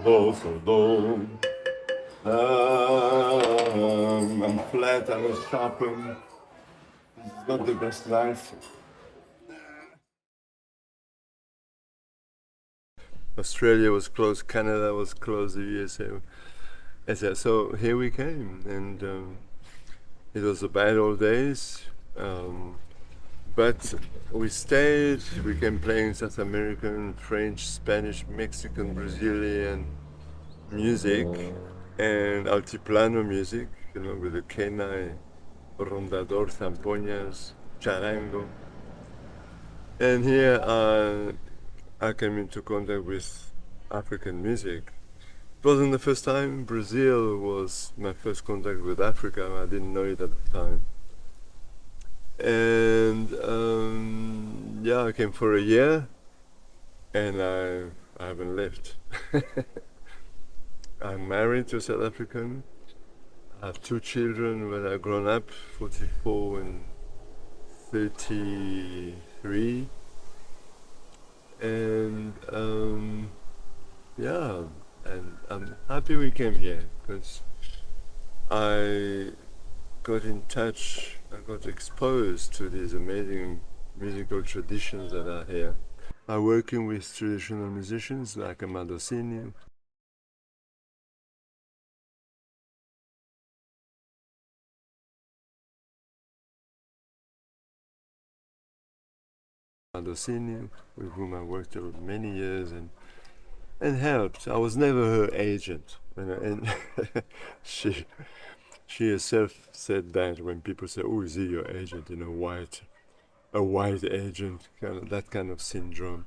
so do. I'm flat, I'm sharpened. It's not the best life. Australia was closed, Canada was closed, the USA. So here we came, and it was a bad old days. But we stayed, we came playing South American, French, Spanish, Mexican, Brazilian music and altiplano music, with the kenai, rondador, zampoñas, charango. And here I came into contact with African music. It wasn't the first time. Brazil was my first contact with Africa. I didn't know it at the time. And yeah, I came for a year, and I haven't left. I'm married to a South African. I have two children when I grown up, 44 and 33. And yeah, and I'm happy we came here because I got in touch, I got exposed to these amazing musical traditions that are here. I'm working with traditional musicians like Amadosini. Adosini, with whom I worked over many years and helped. I was never her agent, and she she herself said that when people say, "Oh, is he your agent?" A white agent, that kind of syndrome.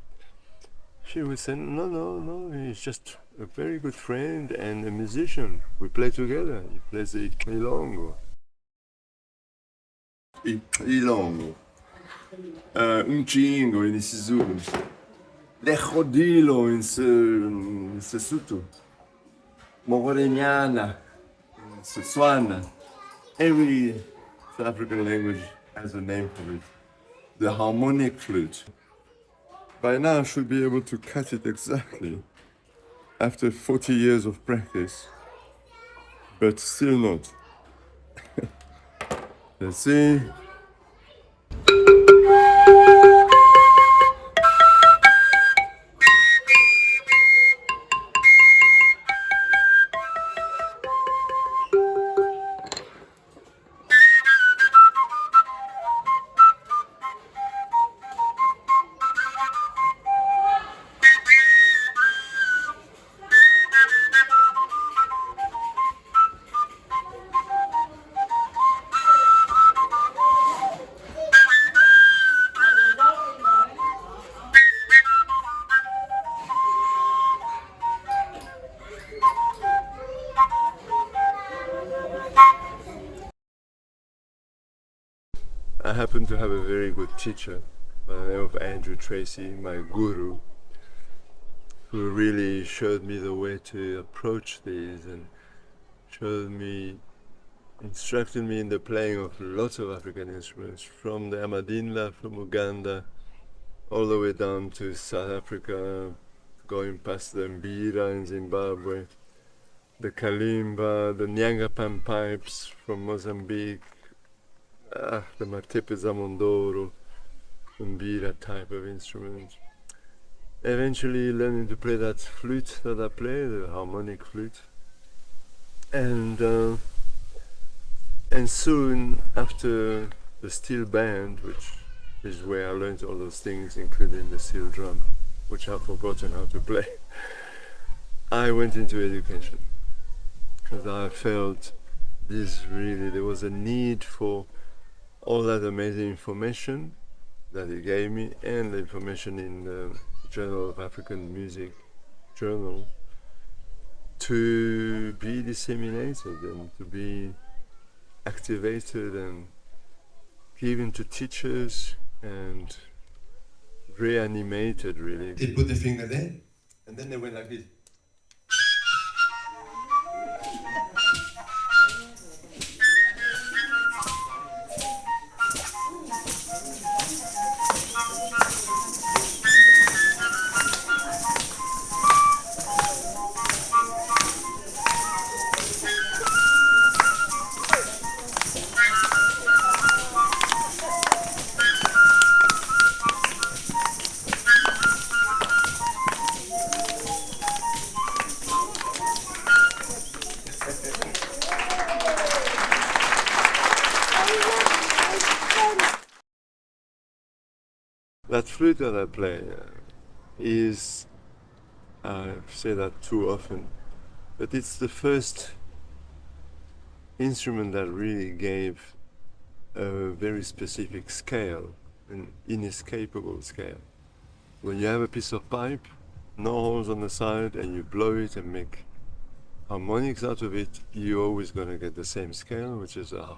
She would say, "No, no, no. He's just a very good friend and a musician. We play together. He plays the ilongo." Ilongo. Chingo in isiZulu. Lechodilo in Sesotho. Mogorenyana in Setswana. Every South African language has a name for it. The harmonic flute. By now I should be able to cut it exactly after 40 years of practice, but still not. Let's see. I happen to have a very good teacher by the name of Andrew Tracy, my guru, who really showed me the way to approach these and instructed me in the playing of lots of African instruments, from the Amadinla from Uganda, all the way down to South Africa, going past the Mbira in Zimbabwe, the Kalimba, the Nyangapan pipes from Mozambique, the Matepe Zamondoro, Mbira type of instrument. Eventually learning to play that flute that I play, the harmonic flute. And soon after the steel band, which is where I learned all those things, including the steel drum, which I've forgotten how to play, I went into education because I felt there was a need for all that amazing information that he gave me and the information in the Journal of African Music journal to be disseminated and to be activated and given to teachers and reanimated, really. They put the finger there and then they went like this. that flute that I play is, I say that too often, but it's the first instrument that really gave a very specific scale, an inescapable scale. When you have a piece of pipe, no holes on the side, and you blow it and make harmonics out of it, you're always going to get the same scale, which is a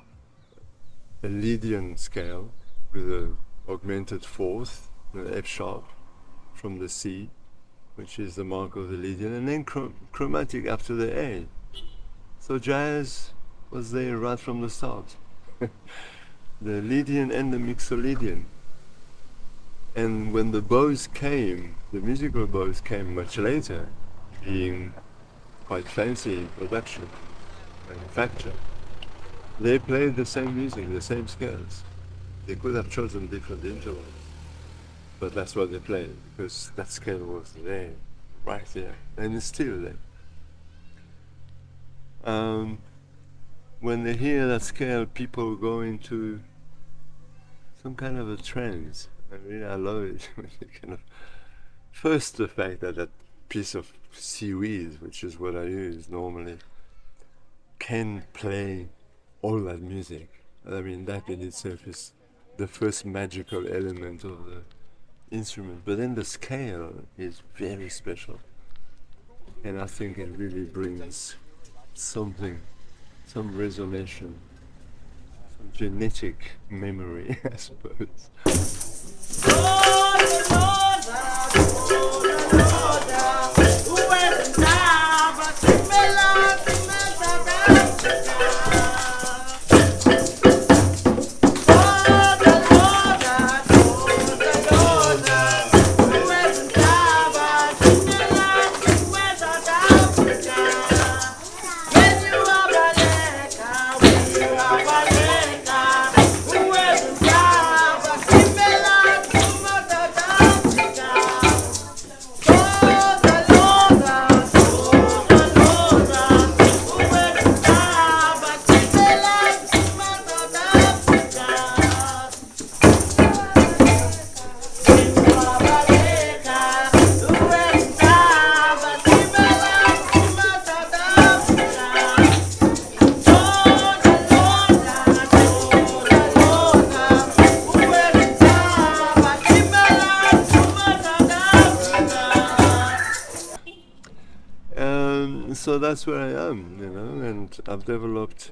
Lydian scale with an augmented fourth, the F sharp from the C, which is the mark of the Lydian, and then chromatic after the A. So jazz was there right from the start. The Lydian and the Mixolydian. And when the bows came, the musical bows came much later, being quite fancy in production, manufacture. They played the same music, the same scales. They could have chosen different intervals, but that's what they played, because that scale was there, right there, and it's still there. When they hear that scale, people go into some kind of a trance. I love it. Kind of, first, the fact that that piece of seaweed, which is what I use normally, can play all that music. I mean, that in itself is the first magical element of the instrument. But then the scale is very special, and I think it really brings something, some resonation, some genetic memory, I suppose. So that's where I am, and I've developed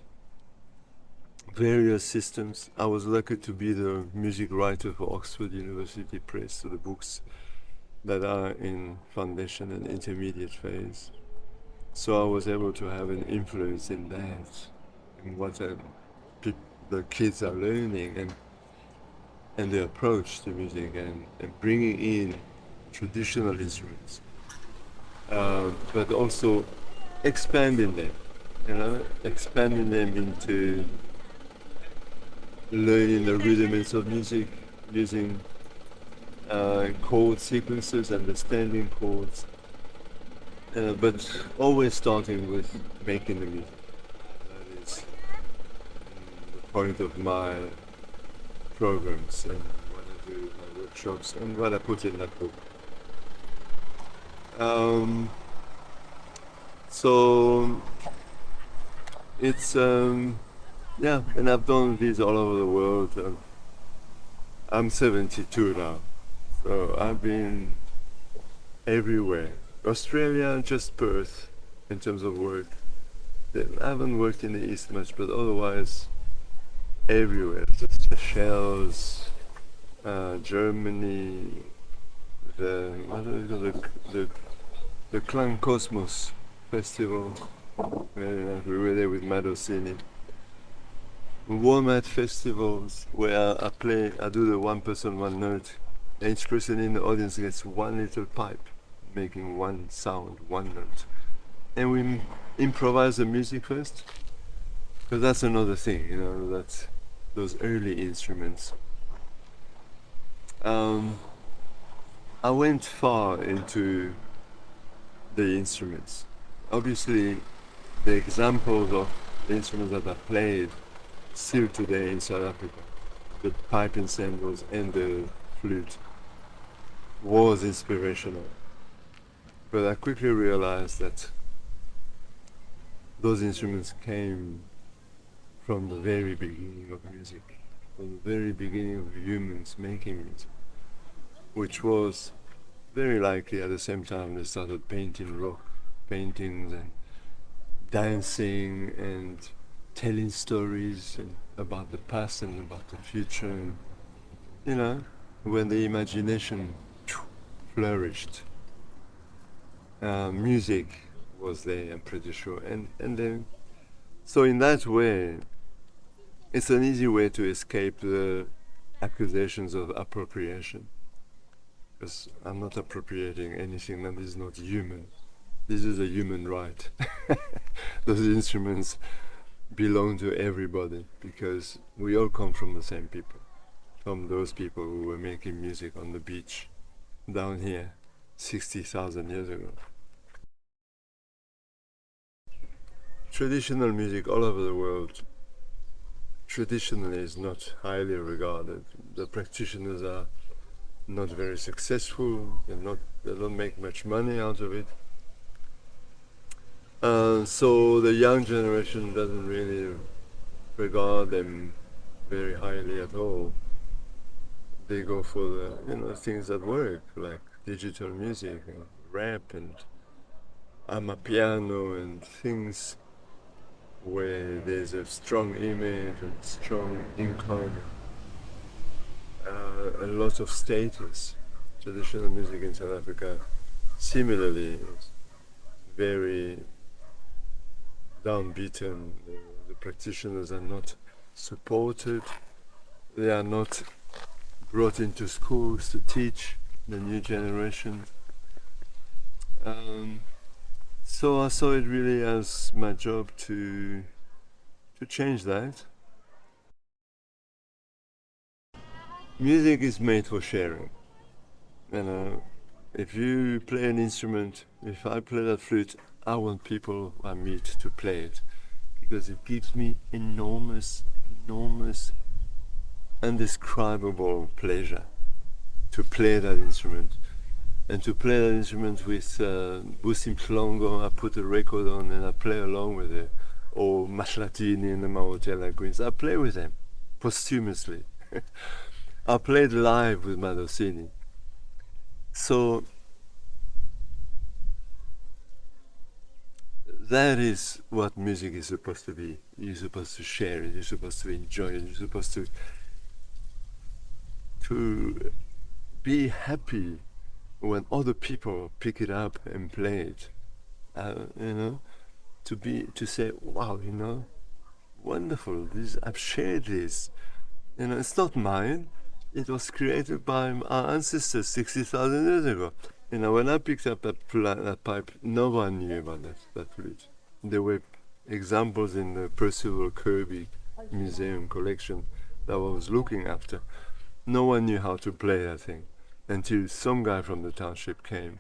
various systems. I was lucky to be the music writer for Oxford University Press, so the books that are in foundation and intermediate phase. So I was able to have an influence in that, in what the kids are learning, and the approach to music, and bringing in traditional instruments, but also expanding them, expanding them into learning the rudiments of music, using chord sequences, understanding chords, but always starting with making the music. That is the point of my programs and what I do, my workshops, and what I put in that book. So it's and I've done this all over the world. I'm 72 now, so I've been everywhere. Australia, just Perth, in terms of work. I haven't worked in the East much, but otherwise everywhere. The Seychelles, Germany, the Clan Cosmos Festival, where we were there with Madosini. Walmart festivals where I do the one person, one note. And each person in the audience gets one little pipe, making one sound, one note. And we improvise the music first, because that's another thing, that's those early instruments. I went far into the instruments. Obviously, the examples of the instruments that I played still today in South Africa, the pipe ensembles and the flute, was inspirational. But I quickly realized that those instruments came from the very beginning of music, from the very beginning of humans making music, which was very likely at the same time they started painting rock paintings and dancing and telling stories and about the past and about the future. And, you know, when the imagination flourished, music was there, I'm pretty sure. And then, so in that way, it's an easy way to escape the accusations of appropriation. Because I'm not appropriating anything that is not human. This is a human right. Those instruments belong to everybody because we all come from the same people. From those people who were making music on the beach down here 60,000 years ago. Traditional music all over the world traditionally is not highly regarded. The practitioners are not very successful, they don't make much money out of it. So the young generation doesn't really regard them very highly at all. They go for the things that work, like digital music and rap and amapiano and things where there's a strong image and strong income, a lot of status. Traditional music in South Africa similarly is very downbeaten. The practitioners are not supported. They are not brought into schools to teach the new generation. So I saw it really as my job to change that. Music is made for sharing. If you play an instrument, if I play that flute, I want people I meet to play it because it gives me enormous, indescribable pleasure to play that instrument. And to play that instrument with Busim Plongo, I put a record on and I play along with it. Or Maslatini and the Mahotela Queens, I play with them posthumously. I played live with Madosini. So that is what music is supposed to be. You're supposed to share it, you're supposed to enjoy it, you're supposed to be happy when other people pick it up and play it. To say, wow, wonderful, I've shared this. It's not mine. It was created by our ancestors 60,000 years ago. When I picked up that pipe, no one knew about that flute. There were examples in the Percival Kirby Museum collection that I was looking after. No one knew how to play that thing until some guy from the township came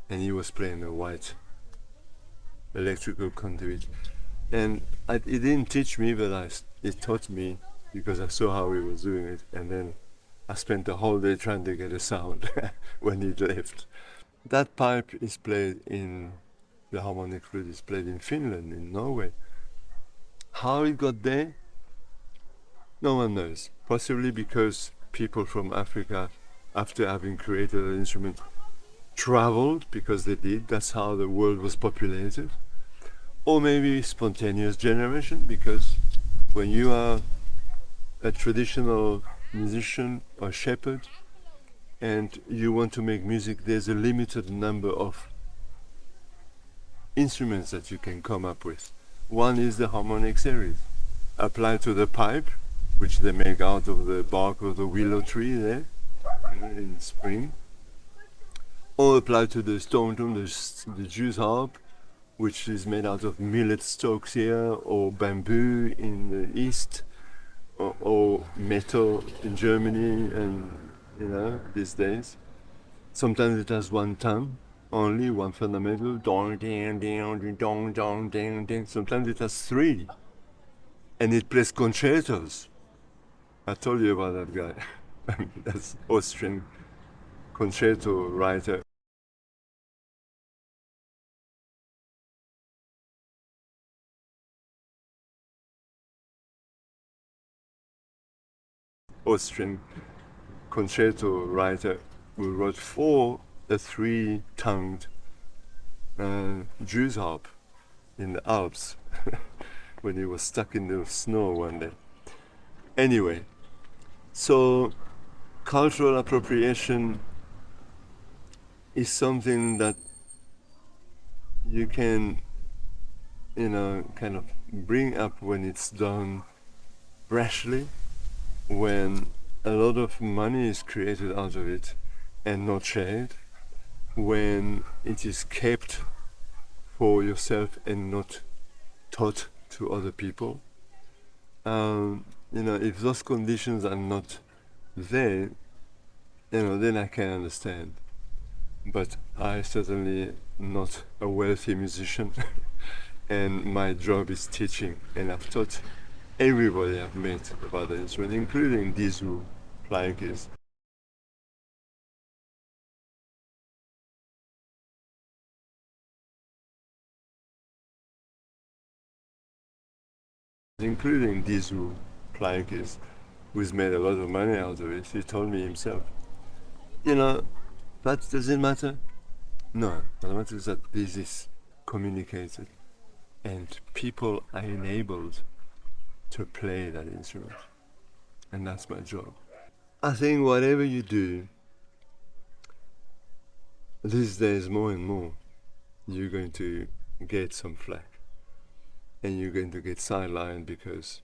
and he was playing a white electrical conduit. And it didn't teach me, but it taught me because I saw how he was doing it. And then I spent the whole day trying to get a sound when he left. That pipe is played the harmonic flute is played in Finland, in Norway. How it got there, no one knows. Possibly because people from Africa, after having created an instrument, traveled because they did. That's how the world was populated. Or maybe spontaneous generation, because when you are a traditional musician or shepherd and you want to make music, there's a limited number of instruments that you can come up with. One is the harmonic series, applied to the pipe, which they make out of the bark of the willow tree there in spring, or applied to the stone drum, the Jew's harp, which is made out of millet stalks here, or bamboo in the east, or metal in Germany, and these days. Sometimes it has one tone, only one fundamental, dong, ding, ding, dong, dong, ding, ding. Sometimes it has three, and it plays concertos. I told you about that guy. That's Austrian concerto writer, Austrian concerto writer, who wrote for a three-tongued Jews harp in the Alps when he was stuck in the snow one day. Anyway, so cultural appropriation is something that you can, kind of bring up when it's done rashly, when a lot of money is created out of it and not shared, when it is kept for yourself and not taught to other people. If those conditions are not there, then I can understand. But I certainly not a wealthy musician, and my job is teaching, and I've taught everybody I've met about the instrument, including these who flying kids. Including these who flying kids, who's made a lot of money out of it. He told me himself. That doesn't matter. No, what matters is that this is communicated and people are enabled to play that instrument. And that's my job. I think whatever you do, these days more and more, you're going to get some flack. And you're going to get sidelined because,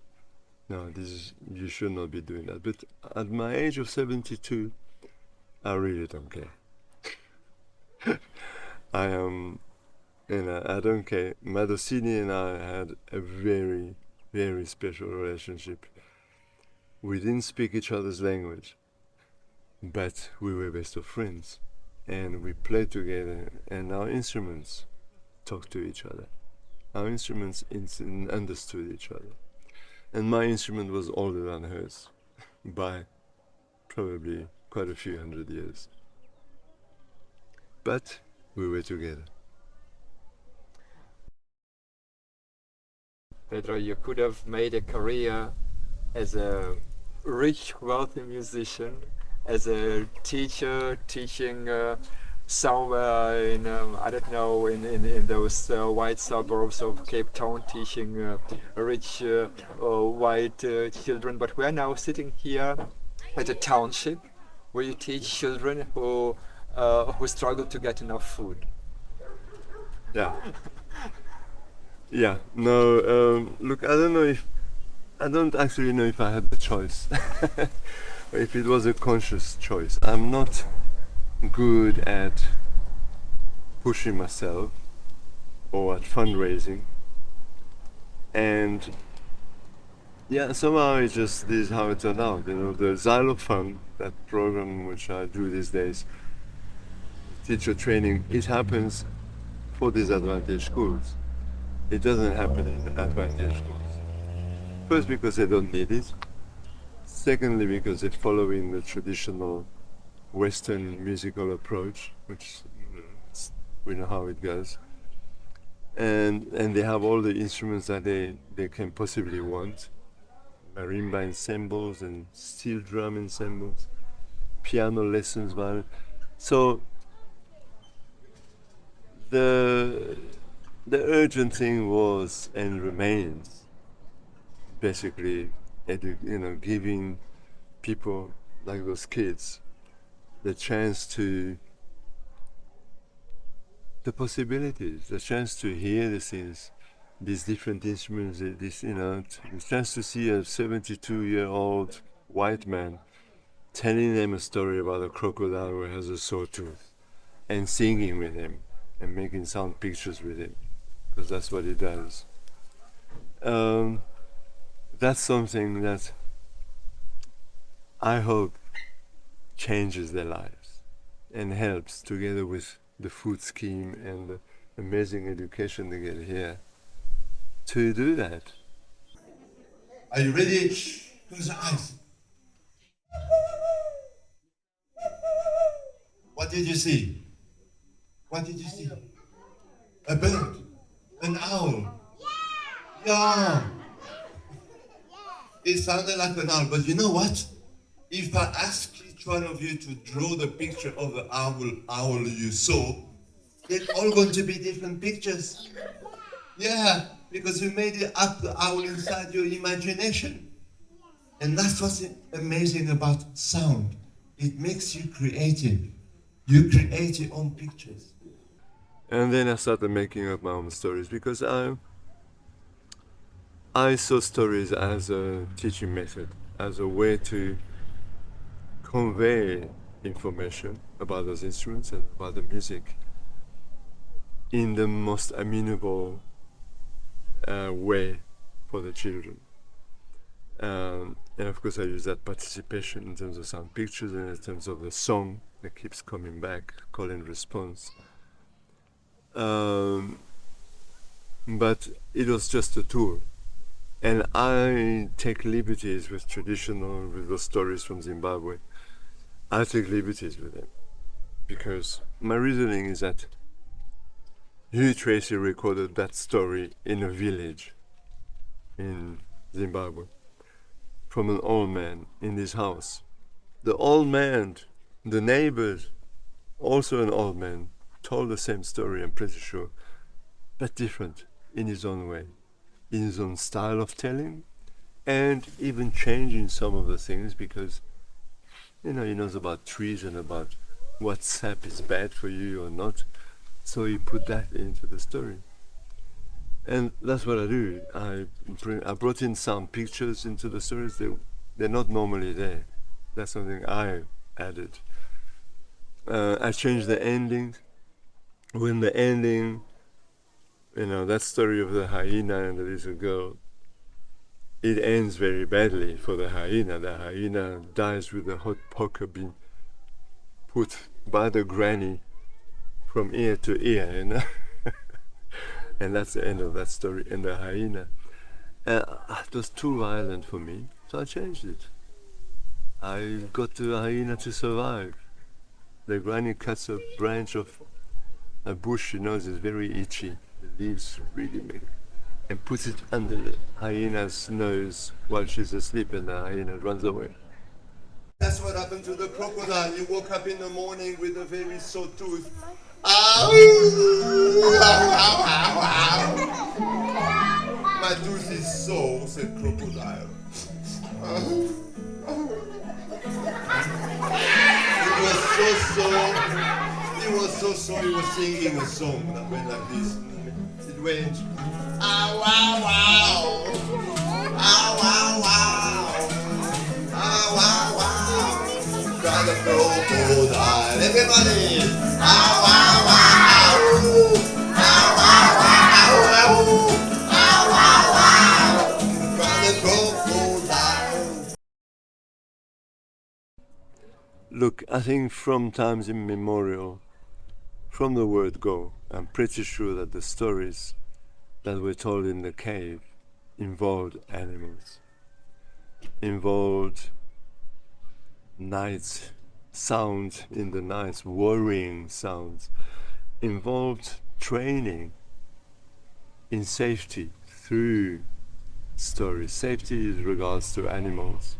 no, you should not be doing that. But at my age of 72, I really don't care. I am, I don't care. Madosini and I had a very, very special relationship. We didn't speak each other's language, but we were best of friends. And we played together, and our instruments talked to each other. Our instruments understood each other. And my instrument was older than hers by probably quite a few hundred years. But we were together. Pedro, you could have made a career as a rich, wealthy musician, as a teacher, teaching somewhere in, I don't know, in those white suburbs of Cape Town, teaching rich white children. But we're now sitting here at a township where you teach children who struggle to get enough food. Yeah. Yeah. No, look, I don't actually know if I had the choice. If it was a conscious choice. I'm not good at pushing myself or at fundraising. And yeah, somehow it's just this is how it turned out. The xylophone, that program which I do these days, teacher training, it happens for disadvantaged schools. It doesn't happen in advantaged schools. First, because they don't need it. Secondly, because they're following the traditional Western musical approach, which we know how it goes. And they have all the instruments that they can possibly want. Marimba ensembles and steel drum ensembles, piano lessons, so the urgent thing was and remains basically giving people like those kids the chance to the possibilities, the chance to hear the things, these different instruments, the chance to see a 72-year-old white man telling them a story about a crocodile who has a sore tooth and singing with him and making sound pictures with him, because that's what he does. That's something that I hope changes their lives and helps, together with the food scheme and the amazing education they get here, to do that. Are you ready? Close your eyes. What did you see? What did you see? A bird, an owl. Yeah, it sounded like an owl, but you know what? If I ask each one of you to draw the picture of the owl you saw, they're all going to be different pictures. Yeah, because you made it up the owl inside your imagination. And that's what's amazing about sound. It makes you creative. You create your own pictures. And then I started making up my own stories because I saw stories as a teaching method, as a way to convey information about those instruments and about the music in the most amenable way for the children. And of course I use that participation in terms of sound pictures and in terms of the song that keeps coming back, call and response. But it was just a tool. And I take liberties with with those stories from Zimbabwe. I take liberties with them. Because my reasoning is that Huey Tracy recorded that story in a village in Zimbabwe from an old man in his house. The old man, the neighbors, also an old man, told the same story, I'm pretty sure, but different in his own way, in his own style of telling, and even changing some of the things because, he knows about trees and about what sap is bad for you or not. So he put that into the story. And that's what I do. I brought in some pictures into the stories. They're not normally there. That's something I added. I changed the endings. When the ending, that story of the hyena and the little girl, it ends very badly for the hyena. The hyena dies with a hot poker being put by the granny from ear to ear, and that's the end of that story. And the hyena, it was too violent for me, so I changed it. I got the hyena to survive. The granny cuts a branch of a bush, it's very itchy. The leaves really make, and puts it under the hyena's nose while she's asleep, and the hyena runs away. That's what happened to the crocodile. He woke up in the morning with a very sore tooth. Ow! Ow, ow, ow, ow. My tooth is sore, said crocodile. He was so sore. He was so sore. He was singing a song that went like this. It went, ow, ow, ow. Ow, ow, ow. Ow, ow, ow. Got a crocodile. Everybody. Ow, ow, ow. Ow, ow, ow. Ow, ow, ow. Got a crocodile. Look, I think from times immemorial, from the word go, I'm pretty sure that the stories that were told in the cave involved animals, involved nights, sounds in the nights, worrying sounds, involved training in safety through stories. Safety in regards to animals,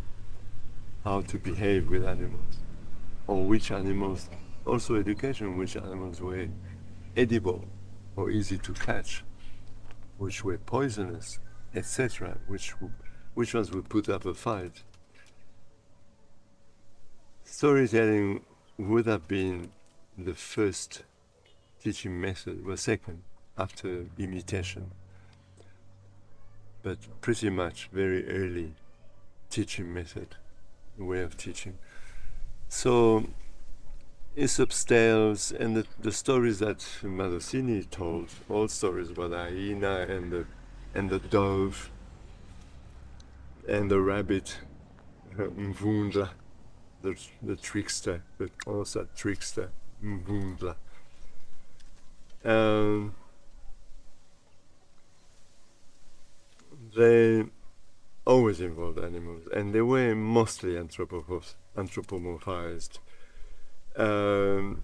how to behave with animals, or which animals, also education, which animals were edible or easy to catch, which were poisonous, etc., which ones would put up a fight. Storytelling would have been the first teaching method, or second, after imitation, but pretty much very early teaching method, way of teaching. So Aesop's tales and the stories that Madosini told, all stories about the hyena and the dove and the rabbit, Mvundla, the trickster, the also trickster, Mvundla. They always involved animals, and they were mostly anthropomorphized. um,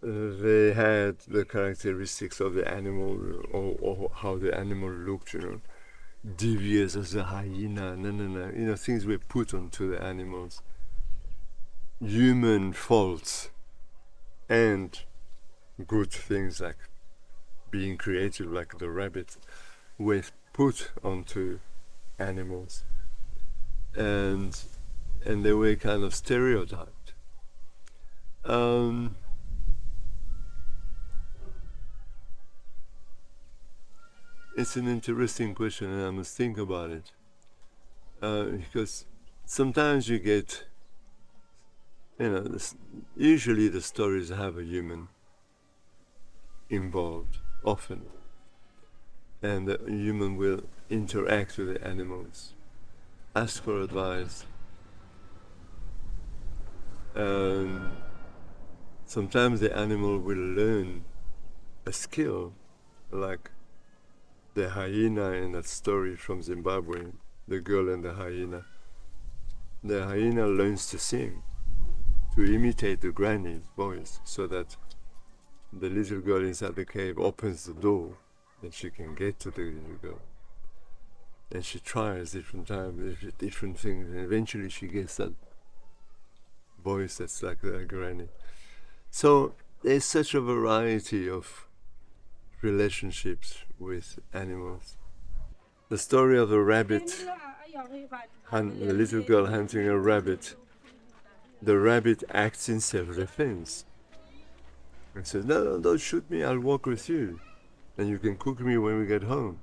they had the characteristics of the animal, or how the animal looked, devious as a hyena, things were put onto the animals. Human faults and good things like being creative, like the rabbit, were put onto animals, and they were kind of stereotyped. It's an interesting question, and I must think about it, because sometimes you get, usually the stories have a human involved, often, and the human will interact with the animals, ask for advice. Sometimes the animal will learn a skill, like the hyena in that story from Zimbabwe, the girl and the hyena. The hyena learns to sing, to imitate the granny's voice, so that the little girl inside the cave opens the door and she can get to the little girl. And she tries different times, different things, and eventually she gets that voice that's like the granny. So there's such a variety of relationships with animals. The story of the rabbit, the little girl hunting a rabbit. The rabbit acts in self-defense and says, no, don't shoot me, I'll walk with you, and you can cook me when we get home.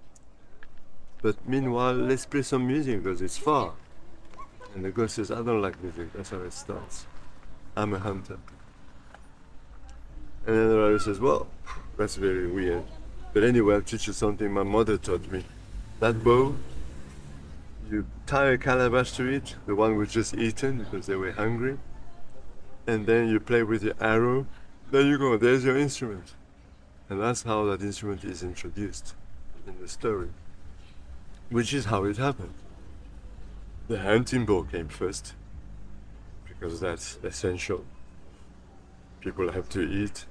But meanwhile, let's play some music because it's far. And the girl says, I don't like music. That's how it starts. I'm a hunter. And then the rabbit says, well, that's very weird. But anyway, I'll teach you something my mother taught me. That bow, you tie a calabash to it, the one was just eaten because they were hungry. And then you play with your arrow. There you go, there's your instrument. And that's how that instrument is introduced in the story, which is how it happened. The hunting bow came first, because that's essential. People have to eat.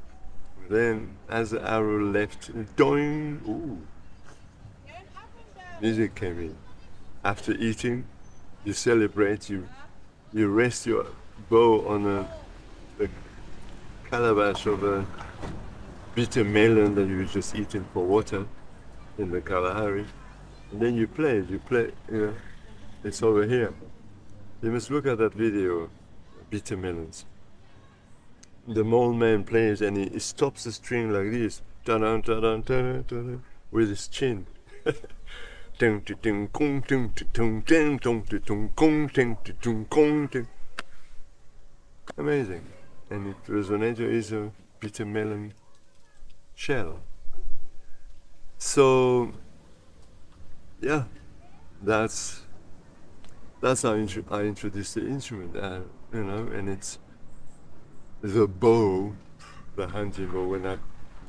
Then, as the arrow left, doing, ooh, music came in. After eating, you celebrate, you rest your bow on a calabash of a bitter melon that you just eaten for water in the Kalahari. And then you play, it's over here. You must look at that video, bitter melons. The mole man plays and he stops the string like this, ta-dun, ta-dun, ta-dun, ta-dun, with his chin. Amazing. And it resonator is a bitter melon shell. So, yeah, that's how I introduced the instrument, and it's the bow, the hunting bow. When I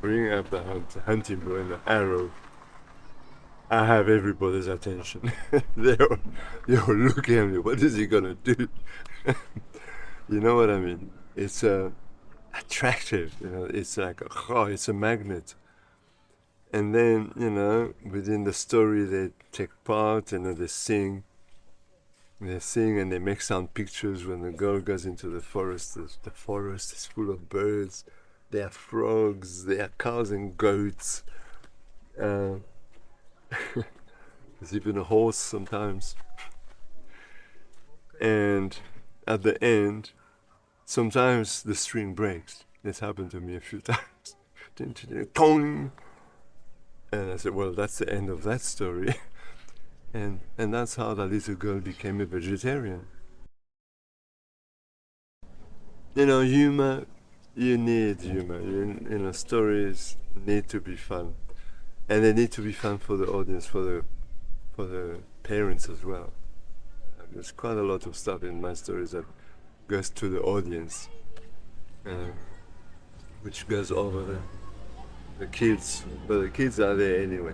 bring up the hunting bow and the arrow, I have everybody's attention. They're looking at me. What is he gonna do? You know what I mean? It's attractive. It's like it's a magnet. And then within the story they take part and they sing. They sing and they make sound pictures. When the girl goes into the forest, the forest is full of birds. There are frogs. There are cows and goats. There's even a horse sometimes. And at the end, sometimes the string breaks. This happened to me a few times. Tong! And I said, well, that's the end of that story. And that's how that little girl became a vegetarian. Humor, you need humor. Stories need to be fun. And they need to be fun for the audience, for the parents as well. There's quite a lot of stuff in my stories that goes to the audience, which goes over the kids, but the kids are there anyway.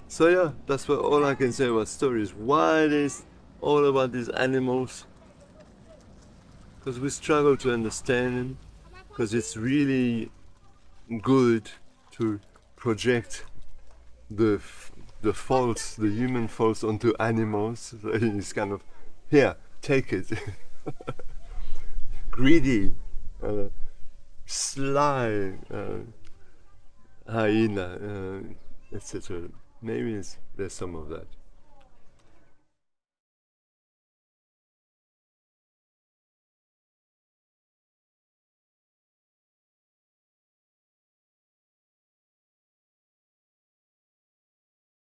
So yeah, that's all I can say about stories. Why it is all about these animals? because we struggle to understand him, because it's really good to project the faults, the human faults onto animals. So it's kind of, here, take it. Greedy, sly, hyena, etc. Maybe there's some of that.